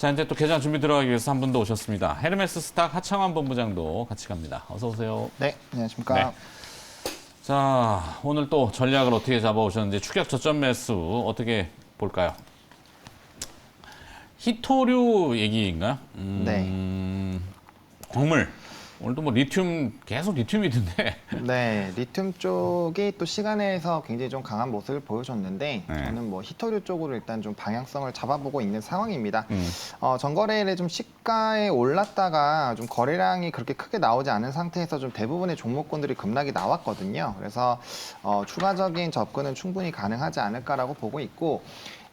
자, 이제 또 개장 준비 들어가기 위해서 한 분 더 오셨습니다. 헤르메스 스탁 하창환 본부장도 같이 갑니다. 어서 오세요. 네, 안녕하십니까. 네. 자, 오늘 또 전략을 어떻게 잡아오셨는지 추격 저점 매수 어떻게 볼까요? 히토류 얘기인가요? 네. 광물. 오늘도 뭐 리튬, 계속 리튬이던데. 네, 리튬 쪽이 또 시간에서 굉장히 좀 강한 모습을 보여줬는데 네. 저는 뭐 히토류 쪽으로 일단 좀 방향성을 잡아보고 있는 상황입니다. 전거래일에 좀 시가에 올랐다가 좀 거래량이 그렇게 크게 나오지 않은 상태에서 좀 대부분의 종목군들이 급락이 나왔거든요. 그래서 추가적인 접근은 충분히 가능하지 않을까라고 보고 있고,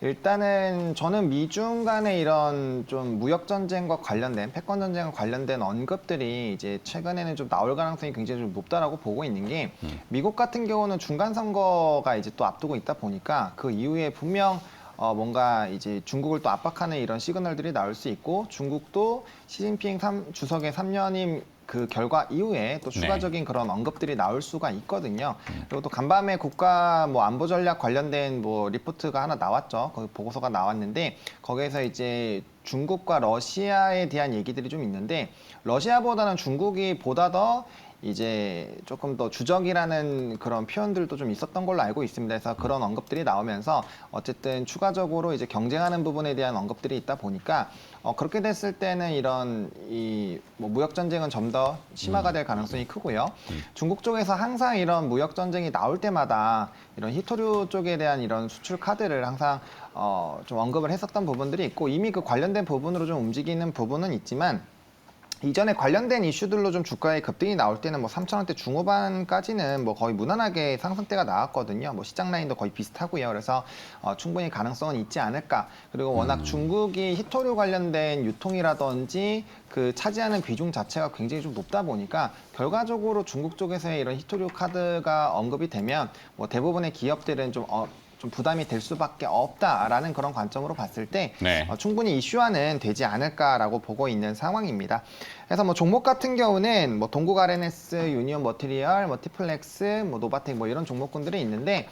일단은 저는 미중 간의 이런 좀 무역 전쟁과 관련된 패권 전쟁과 관련된 언급들이 이제 최근에는 좀 나올 가능성이 굉장히 좀 높다라고 보고 있는 게, 미국 같은 경우는 중간 선거가 이제 또 앞두고 있다 보니까 그 이후에 분명 뭔가 이제 중국을 또 압박하는 이런 시그널들이 나올 수 있고, 중국도 시진핑 주석의 3년임 그 결과 이후에 또 추가적인 그런 언급들이 나올 수가 있거든요. 그리고 또 간밤에 국가 뭐 안보 전략 관련된 뭐 리포트가 하나 나왔죠. 거기 보고서가 나왔는데 거기에서 이제 중국과 러시아에 대한 얘기들이 좀 있는데, 러시아보다는 중국이 보다 더 이제 조금 더 주적이라는 그런 표현들도 좀 있었던 걸로 알고 있습니다. 그래서 그런 언급들이 나오면서 어쨌든 추가적으로 이제 경쟁하는 부분에 대한 언급들이 있다 보니까 그렇게 됐을 때는 이런 이 뭐 무역 전쟁은 좀 더 심화가 될 가능성이 크고요. 중국 쪽에서 항상 이런 무역 전쟁이 나올 때마다 이런 히토류 쪽에 대한 이런 수출 카드를 항상 좀 언급을 했었던 부분들이 있고, 이미 그 관련된 부분으로 좀 움직이는 부분은 있지만, 이전에 관련된 이슈들로 좀 주가의 급등이 나올 때는 뭐 3,000원대 중후반까지는 뭐 거의 무난하게 상승대가 나왔거든요. 뭐 시장 라인도 거의 비슷하고요. 그래서 충분히 가능성은 있지 않을까. 그리고 워낙 중국이 히토류 관련된 유통이라든지 그 차지하는 비중 자체가 굉장히 좀 높다 보니까 결과적으로 중국 쪽에서의 이런 히토류 카드가 언급이 되면 뭐 대부분의 기업들은 좀 부담이 될 수밖에 없다라는 그런 관점으로 봤을 때 충분히 이슈화는 되지 않을까라고 보고 있는 상황입니다. 그래서 뭐 종목 같은 경우는 뭐 동국 RNS, 유니온 머티리얼, 뭐 티플렉스, 뭐 노바텍 뭐 이런 종목군들이 있는데,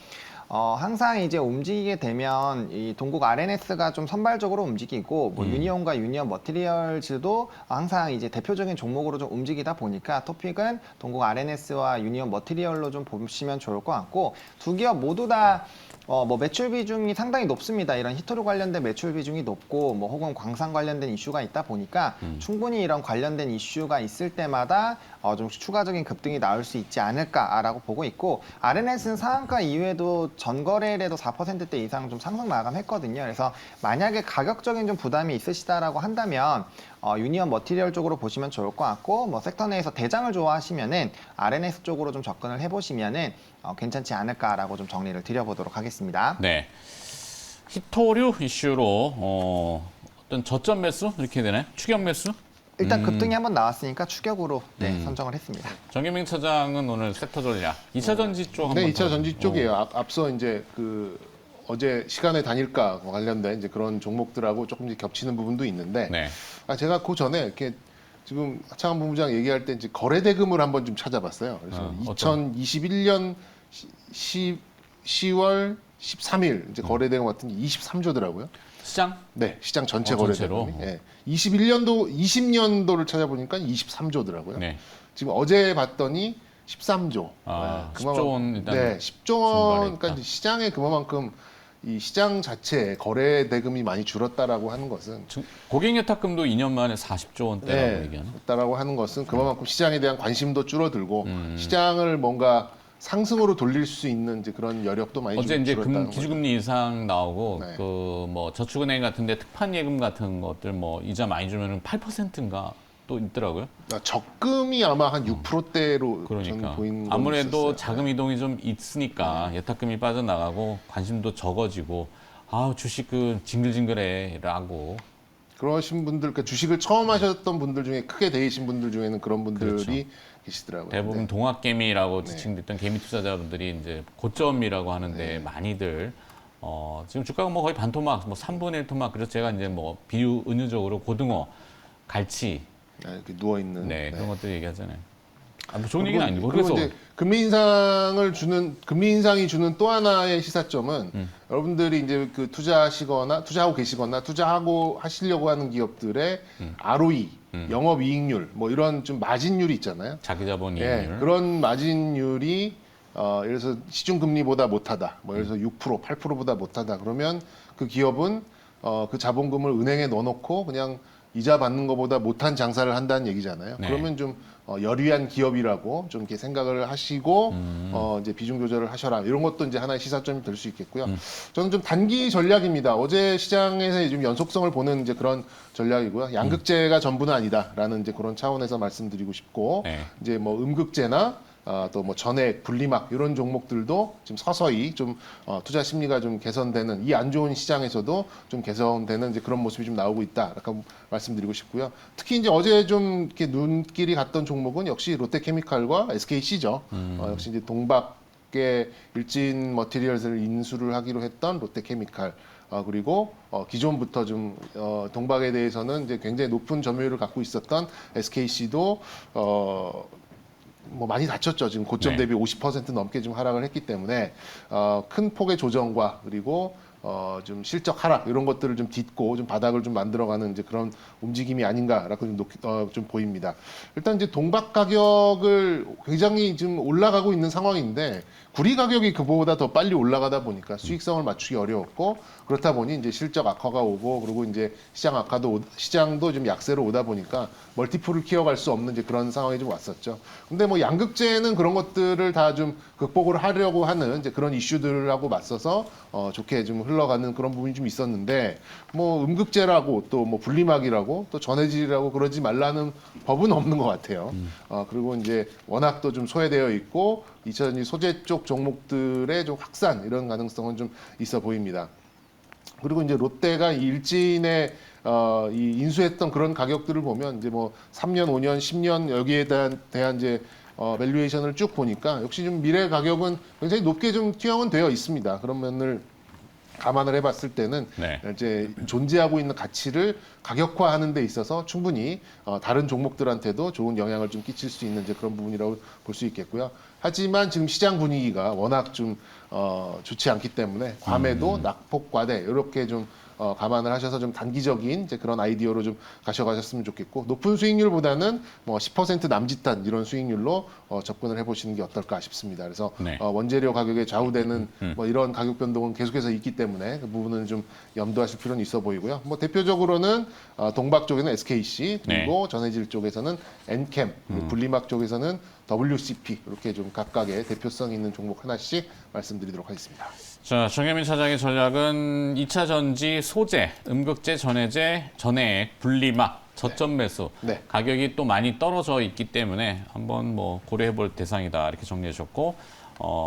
항상 이제 움직이게 되면 이 동국 RNS가 좀 선발적으로 움직이고, 뭐 유니온과 유니온 머티리얼즈도 항상 이제 대표적인 종목으로 좀 움직이다 보니까 토픽은 동국 RNS와 유니온 머티리얼로 좀 보시면 좋을 것 같고, 두 기업 모두 다 뭐 매출 비중이 상당히 높습니다. 이런 히토류 관련된 매출 비중이 높고, 뭐 혹은 광산 관련된 이슈가 있다 보니까 충분히 이런 관련된 이슈가 있을 때마다 좀 추가적인 급등이 나올 수 있지 않을까라고 보고 있고, RNS는 상한가 이후에도 전거래일에도 4%대 이상 좀 상승 마감했거든요. 그래서 만약에 가격적인 좀 부담이 있으시다라고 한다면 유니온 머티리얼 쪽으로 보시면 좋을 것 같고, 뭐 섹터 내에서 대장을 좋아하시면은 RNS 쪽으로 좀 접근을 해보시면은 괜찮지 않을까라고 좀 정리를 드려보도록 하겠습니다. 네. 히토류 이슈로 어떤 저점 매수 이렇게 되나요? 추격 매수? 일단 급등이 한번 나왔으니까 추격으로 선정을 했습니다. 정경민 차장은 오늘 섹터 전략 2차 전지 쪽 한번 네, 2차 전지 쪽이에요. 앞서 이제 그 어제 시간의 단일가 관련된 이제 그런 종목들하고 조금 이제 겹치는 부분도 있는데, 제가 그 전에 이렇게 지금 하창환 본부장 얘기할 때 이제 거래 대금을 한번 좀 찾아봤어요. 그래서 2021년 10월 13일 이제 거래 대금 같은 게 23조더라고요. 시장? 네, 시장 전체 거래 전체로? 대금이. 네. 20년도를 찾아보니까 23조더라고요. 네. 지금 어제 봤더니 13조. 아, 네, 10조 원 일단 네, 10조 원. 그러니까 이제 시장에 그만큼 이 시장 자체에 거래 대금이 많이 줄었다라고 하는 것은, 고객 예탁금도 2년 만에 40조 원대라고 얘기하는. 줄었다라고 하는 것은 그만큼 시장에 대한 관심도 줄어들고 시장을 뭔가 상승으로 돌릴 수 있는 이제 그런 여력도 많이 어제 이제 줄었다는 기준금리 인상 나오고 네. 그 뭐 저축은행 같은데 특판 예금 같은 것들 뭐 이자 많이 주면은 8%인가 또 있더라고요. 그러니까 적금이 아마 한 6%대로 그러니까 보이는 아무래도 있었어요. 자금 이동이 좀 있으니까 예탁금이 빠져나가고 관심도 적어지고 주식은 징글징글해라고. 그러신 분들, 그러니까 주식을 처음 하셨던 분들 중에 크게 데이신 분들 중에는 그런 분들이 계시더라고요. 대부분 네. 동학개미라고 지칭됐던 개미 투자자분들이 이제 고점이라고 하는데 많이들 지금 주가가 뭐 거의 반토막, 뭐 3분의 1 토막. 그래서 제가 이제 뭐 비유 은유적으로 고등어, 갈치 이렇게 누워 있는. 그런 것들 얘기하잖아요. 뭐 좋은 얘기는 아니고. 그리고 그래서 이제 금리 인상이 주는 또 하나의 시사점은 여러분들이 이제 그 투자하고 하시려고 하는 기업들의 ROE, 영업이익률, 뭐 이런 좀 마진율이 있잖아요. 자기자본 예, 이익률. 그런 그런 마진율이 예를 들어서 시중금리보다 못하다, 뭐 예를 들어서 6%, 8%보다 못하다 그러면 그 기업은 그 자본금을 은행에 넣어놓고 그냥 이자 받는 것보다 못한 장사를 한다는 얘기잖아요. 네. 그러면 좀 여리한 기업이라고 좀 이렇게 생각을 하시고 이제 비중 조절을 하셔라 이런 것도 이제 하나의 시사점이 될 수 있겠고요. 저는 좀 단기 전략입니다. 어제 시장에서 좀 연속성을 보는 이제 그런 전략이고요. 양극재가 전부는 아니다라는 이제 그런 차원에서 말씀드리고 싶고 네. 이제 뭐 음극재나 또 뭐 전액, 분리막 이런 종목들도 지금 서서히 좀 투자 심리가 좀 개선되는 이 안 좋은 시장에서도 좀 개선되는 이제 그런 모습이 좀 나오고 있다. 이렇게 말씀드리고 싶고요. 특히 이제 어제 좀 이렇게 눈길이 갔던 종목은 역시 롯데케미칼과 SKC죠. 역시 이제 동박의 일진 머티리얼스를 인수를 하기로 했던 롯데케미칼. 그리고 기존부터 좀 동박에 대해서는 이제 굉장히 높은 점유율을 갖고 있었던 SKC도 뭐 많이 다쳤죠. 지금 고점 네. 대비 50% 넘게 좀 하락을 했기 때문에 큰 폭의 조정과 그리고 좀 실적 하락 이런 것들을 좀 딛고 좀 바닥을 좀 만들어가는 이제 그런 움직임이 아닌가라고 좀 보입니다. 일단 이제 동박 가격을 굉장히 지금 올라가고 있는 상황인데 구리 가격이 그보다 더 빨리 올라가다 보니까 수익성을 맞추기 어려웠고 그렇다 보니 이제 실적 악화가 오고 그리고 이제 시장도 좀 약세로 오다 보니까 멀티플을 키워갈 수 없는 이제 그런 상황이 좀 왔었죠. 근데 뭐 양극재는 그런 것들을 다 좀 극복을 하려고 하는 이제 그런 이슈들하고 맞서서 좋게 좀 흘러가는 그런 부분이 좀 있었는데 뭐 음극재라고 또 뭐 분리막이라고 또 전해질이라고 그러지 말라는 법은 없는 것 같아요. 그리고 이제 워낙 또 좀 소외되어 있고 이 소재 쪽 종목들의 좀 확산 이런 가능성은 좀 있어 보입니다. 그리고 이제 롯데가 일진에 이 인수했던 그런 가격들을 보면 이제 뭐 3년, 5년, 10년 여기에 대한 이제 밸류에이션을 쭉 보니까 역시 좀 미래 가격은 굉장히 높게 좀 투영은 되어 있습니다. 그런 면을 감안을 해봤을 때는 네. 이제 존재하고 있는 가치를 가격화하는 데 있어서 충분히 다른 종목들한테도 좋은 영향을 좀 끼칠 수 있는 이제 그런 부분이라고 볼 수 있겠고요. 하지만 지금 시장 분위기가 워낙 좀 좋지 않기 때문에 괌에도 낙폭과대 이렇게 좀 감안을 하셔서 좀 단기적인 이제 그런 아이디어로 좀 가셔가셨으면 좋겠고 높은 수익률보다는 뭐 10% 남짓한 이런 수익률로 접근을 해보시는 게 어떨까 싶습니다. 그래서 네. 원재료 가격에 좌우되는 뭐 이런 가격 변동은 계속해서 있기 때문에 그 부분은 좀 염두하실 필요는 있어 보이고요. 뭐 대표적으로는 동박 쪽에는 SKC 그리고 전해질 쪽에서는 엔캠 그리고 분리막 쪽에서는 WCP 이렇게 좀 각각의 대표성 있는 종목 하나씩 말씀드리도록 하겠습니다. 자, 정혜민 차장의 전략은 2차 전지, 소재, 음극재, 전해재, 전해액, 분리막, 저점 매수. 네. 가격이 또 많이 떨어져 있기 때문에 한번 뭐 고려해볼 대상이다 이렇게 정리해 주셨고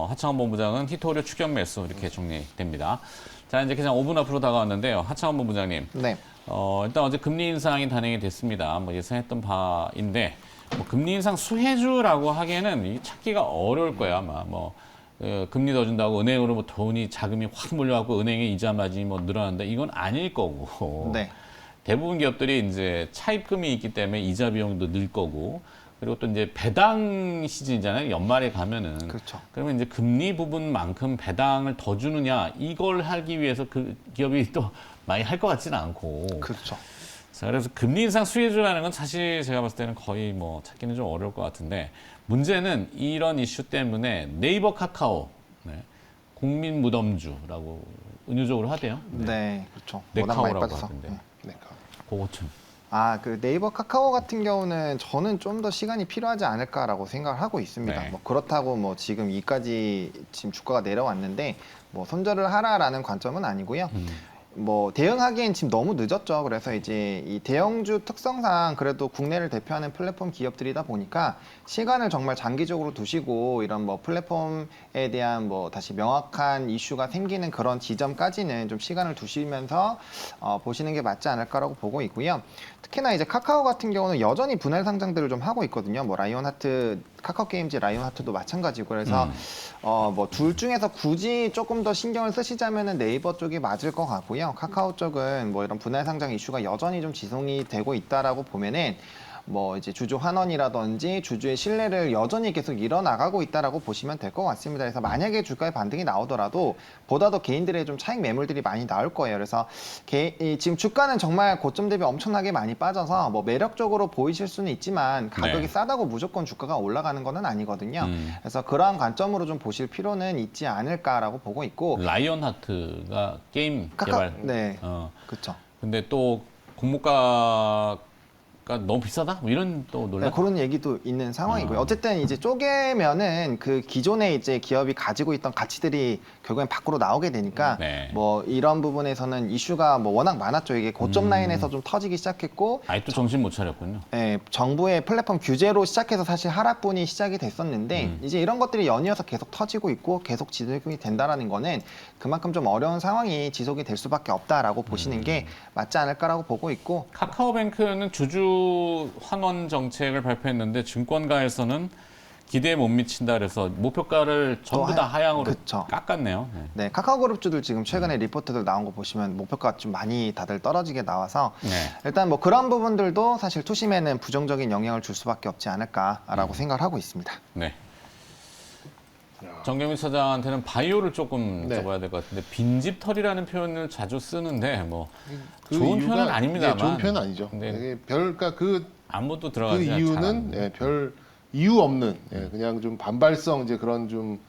하창원 본부장은 히토류 추격 매수 이렇게 정리됩니다. 자, 이제 그냥 5분 앞으로 다가왔는데요. 하창원 본부장님. 네. 일단 어제 금리 인상이 단행이 됐습니다. 뭐 예상했던 바인데 뭐 금리 인상 수혜주라고 하기에는 이 찾기가 어려울 거예요 아마. 뭐 금리 더 준다고 은행으로 뭐 돈이 자금이 확 몰려갖고 은행의 이자 마진이 뭐 늘어난다 이건 아닐 거고. 네. 대부분 기업들이 이제 차입금이 있기 때문에 이자 비용도 늘 거고. 그리고 또 이제 배당 시즌이잖아요. 연말에 가면은. 그렇죠. 그러면 이제 금리 부분만큼 배당을 더 주느냐 이걸 하기 위해서 그 기업이 또 많이 할 것 같지는 않고. 그렇죠. 자, 그래서 금리 인상 수혜주라는 건 사실 제가 봤을 때는 거의 뭐 찾기는 좀 어려울 것 같은데 문제는 이런 이슈 때문에 네이버 카카오 국민 무덤주라고 은유적으로 하대요. 네, 그렇죠. 워낙 많이 네카오라고 빠져서. 하던데. 네. 그거 좀. 그 네이버 카카오 같은 경우는 저는 좀 더 시간이 필요하지 않을까라고 생각을 하고 있습니다. 네. 뭐 그렇다고 뭐 지금 이까지 지금 주가가 내려왔는데 뭐 손절을 하라라는 관점은 아니고요. 뭐 대응하기엔 지금 너무 늦었죠. 그래서 이제 이 대형주 특성상 그래도 국내를 대표하는 플랫폼 기업들이다 보니까 시간을 정말 장기적으로 두시고 이런 뭐 플랫폼에 대한 뭐 다시 명확한 이슈가 생기는 그런 지점까지는 좀 시간을 두시면서 보시는 게 맞지 않을까라고 보고 있고요. 특히나 이제 카카오 같은 경우는 여전히 분할 상장들을 좀 하고 있거든요. 뭐 라이온하트, 카카오 게임즈 라이온하트도 마찬가지고 그래서 뭐 둘 중에서 굳이 조금 더 신경을 쓰시자면은 네이버 쪽이 맞을 것 같고요. 카카오 쪽은 뭐 이런 분할 상장 이슈가 여전히 좀 지속이 되고 있다라고 보면은 뭐 이제 주주 환원이라든지 주주의 신뢰를 여전히 계속 이뤄나가고 있다라고 보시면 될 것 같습니다. 그래서 만약에 주가의 반등이 나오더라도 보다 더 개인들의 좀 차익 매물들이 많이 나올 거예요. 그래서 지금 주가는 정말 고점 대비 엄청나게 많이 빠져서 뭐 매력적으로 보이실 수는 있지만 가격이 네. 싸다고 무조건 주가가 올라가는 거는 아니거든요. 그래서 그러한 관점으로 좀 보실 필요는 있지 않을까라고 보고 있고 라이언 하트가 게임 개발. 네, 어. 그렇죠. 근데 또 공모가가 너무 비싸다? 뭐 이런 또 네, 논란. 그런 얘기도 있는 상황이고요. 어쨌든 이제 쪼개면은 그 기존에 이제 기업이 가지고 있던 가치들이 결국엔 밖으로 나오게 되니까 네. 뭐 이런 부분에서는 이슈가 뭐 워낙 많았죠. 이게 고점 라인에서 좀 터지기 시작했고 아직도 정신 못 차렸군요. 예, 정부의 플랫폼 규제로 시작해서 사실 하락분이 시작이 됐었는데 이제 이런 것들이 연이어서 계속 터지고 있고 계속 지속이 된다라는 거는 그만큼 좀 어려운 상황이 지속이 될 수밖에 없다라고 보시는 게 맞지 않을까라고 보고 있고 카카오뱅크는 주주 환원 정책을 발표했는데 증권가에서는 기대에 못 미친다 그래서 목표가를 전부 다 하향으로 그쵸. 깎았네요. 네. 네, 카카오그룹주들 지금 최근에 리포트들 나온 거 보시면 목표가 좀 많이 다들 떨어지게 나와서 네. 일단 뭐 그런 부분들도 사실 투심에는 부정적인 영향을 줄 수밖에 없지 않을까라고 생각을 하고 있습니다. 네. 정경민 사장한테는 바이오를 조금 네. 접어야 될 것 같은데 빈집털이라는 표현을 자주 쓰는데 뭐 그 좋은 이유가- 표현은 아닙니다만 네, 좋은 표현은 아니죠. 근데 이게 그러니까 그 아무도 그 들어가지 이유는 예, 별 이유 없는 그냥 좀 반발성 이제 그런 좀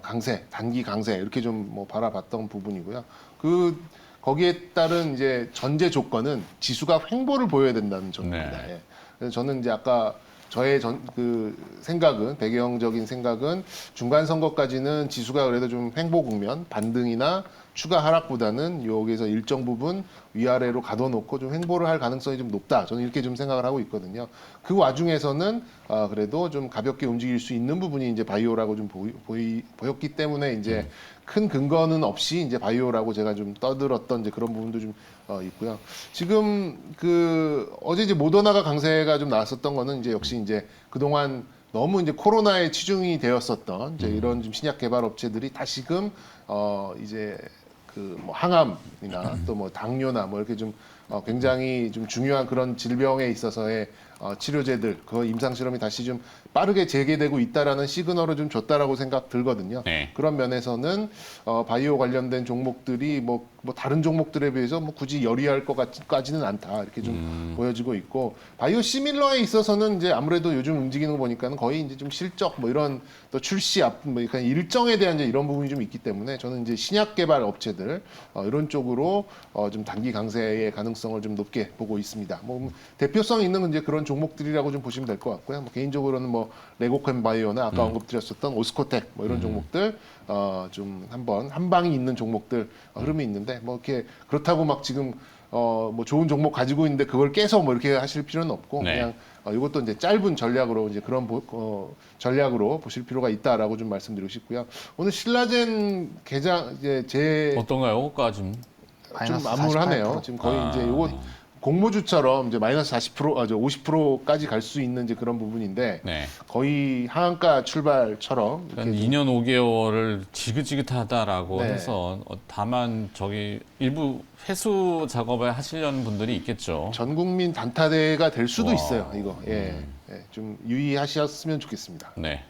강세, 단기 강세 이렇게 좀 뭐 바라봤던 부분이고요. 그 거기에 따른 이제 전제 조건은 지수가 횡보를 보여야 된다는 점입니다. 네. 예. 그래서 저는 이제 아까 저의 그 생각은 배경적인 생각은 중간 선거까지는 지수가 그래도 좀 횡보 국면, 반등이나 추가 하락보다는 여기서 일정 부분 위아래로 가둬놓고 좀 횡보를 할 가능성이 좀 높다. 저는 이렇게 좀 생각을 하고 있거든요. 그 와중에서는 그래도 좀 가볍게 움직일 수 있는 부분이 이제 바이오라고 좀 보였기 때문에 이제 큰 근거는 없이 이제 바이오라고 제가 좀 떠들었던 이제 그런 부분도 좀 있고요. 지금 그 어제 이제 모더나가 강세가 좀 나왔었던 거는 이제 역시 이제 그동안 너무 이제 코로나에 치중이 되었었던 이제 이런 좀 신약 개발 업체들이 다시금 이제 그 뭐 항암이나 또 뭐 당뇨나 뭐 이렇게 좀 굉장히 좀 중요한 그런 질병에 있어서의 치료제들 그 임상 실험이 다시 좀 빠르게 재개되고 있다라는 시그널을 좀 줬다라고 생각 들거든요. 네. 그런 면에서는 바이오 관련된 종목들이 뭐 다른 종목들에 비해서 뭐 굳이 열의할 것 같지는 않다 이렇게 좀 보여지고 있고 바이오 시밀러에 있어서는 이제 아무래도 요즘 움직이는 거 보니까는 거의 이제 좀 실적 뭐 이런 또 출시 뭐 그러니까 일정에 대한 이제 이런 부분이 좀 있기 때문에 저는 이제 신약 개발 업체들 이런 쪽으로 좀 단기 강세의 가능성을 좀 높게 보고 있습니다. 뭐 대표성 있는 이제 그런 종목들이라고 좀 보시면 될 것 같고요. 뭐 개인적으로는 뭐 레고캠 바이오나 아까 언급드렸었던 오스코텍 뭐 이런 종목들 좀 한번 한 방이 있는 종목들 흐름이 있는데 뭐 이렇게 그렇다고 막 지금 뭐 좋은 종목 가지고 있는데 그걸 깨서 뭐 이렇게 하실 필요는 없고 네. 그냥 이것도 이제 짧은 전략으로 이제 그런 전략으로 보실 필요가 있다라고 좀 말씀드리고 싶고요. 오늘 신라젠 계장 이제 제 어떤가요? 호가 좀 좀 마이너스 암울하네요. 48%. 지금 거의 이제 아. 요거 공모주처럼 이제 마이너스 40%, 50%까지 갈 수 있는 이제 그런 부분인데 네. 거의 하한가 출발처럼 이렇게 한 좀 2년 5개월을 지긋지긋하다라고 네. 해서 다만 저기 일부 회수 작업을 하시려는 분들이 있겠죠. 전 국민 단타대가 될 수도 와. 있어요. 이거 좀 유의하셨으면 좋겠습니다. 네.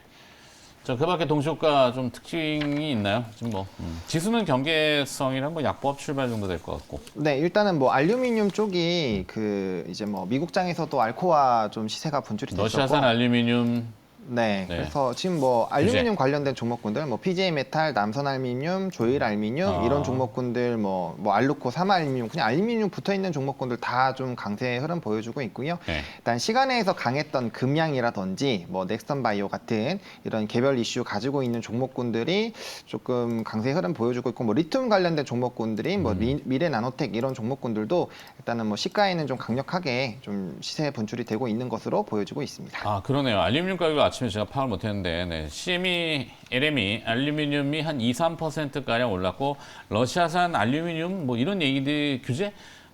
자, 그밖에 동시효과 좀 특징이 있나요? 지금 뭐 지수는 경계성이랑 뭐 약보합 출발 정도 될 것 같고. 네, 일단은 뭐 알루미늄 쪽이 그 이제 뭐 미국장에서도 알코아 좀 시세가 분출이 됐었고 러시아산 알루미늄 네, 네. 그래서 지금 뭐 알루미늄 관련된 종목군들, 뭐 PJ 메탈, 남선 알루미늄, 조일 알루미늄 이런 종목군들, 뭐 알루코, 사마 알루미늄, 그냥 알루미늄 붙어 있는 종목군들 다 좀 강세 흐름 보여주고 있고요. 네. 일단 시간에서 강했던 금양이라든지 뭐 넥스턴 바이오 같은 이런 개별 이슈 가지고 있는 종목군들이 조금 강세 흐름 보여주고 있고, 뭐 리튬 관련된 종목군들이 뭐 미래 나노텍 이런 종목군들도 일단은 뭐 시가에는 좀 강력하게 좀 시세 분출이 되고 있는 것으로 보여지고 있습니다. 아, 그러네요. 알루미늄 가격 아침에 제가 파악을 못했는데, 네. CME, LME, 알루미늄이 한 2, 3%가량 올랐고, 러시아산 알루미늄 뭐 이런 얘기들이 규제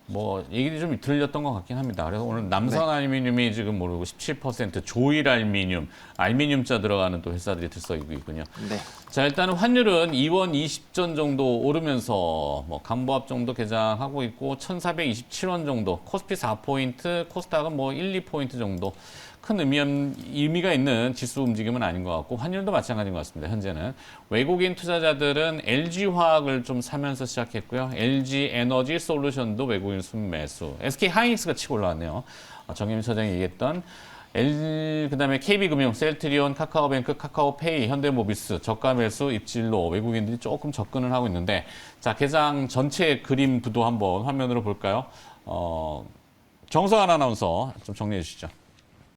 뭐 얘기들이 좀 들렸던 것 같긴 합니다. 그래서 오늘 남선 알루미늄이 지금 모르고 17%, 조일 알루미늄자 들어가는 또 회사들이 들썩이고 있군요. 네. 자, 일단은 환율은 2원 20전 정도 오르면서 뭐 강보합 정도 개장하고 있고 1,427원 정도, 코스피 4포인트, 코스닥은 뭐 1, 2포인트 정도 큰 의미가 있는 지수 움직임은 아닌 것 같고 환율도 마찬가지인 것 같습니다. 현재는 외국인 투자자들은 LG화학을 좀 사면서 시작했고요. LG에너지 솔루션도 외국인 순매수. SK하이닉스가 치고 올라왔네요. 정임 처장이 얘기했던 그다음에 KB금융, 셀트리온, 카카오뱅크, 카카오페이, 현대모비스 저가 매수 입질로 외국인들이 조금 접근을 하고 있는데 자 개장 전체 그림 구도 한번 화면으로 볼까요? 정서한 아나운서 좀 정리해 주시죠.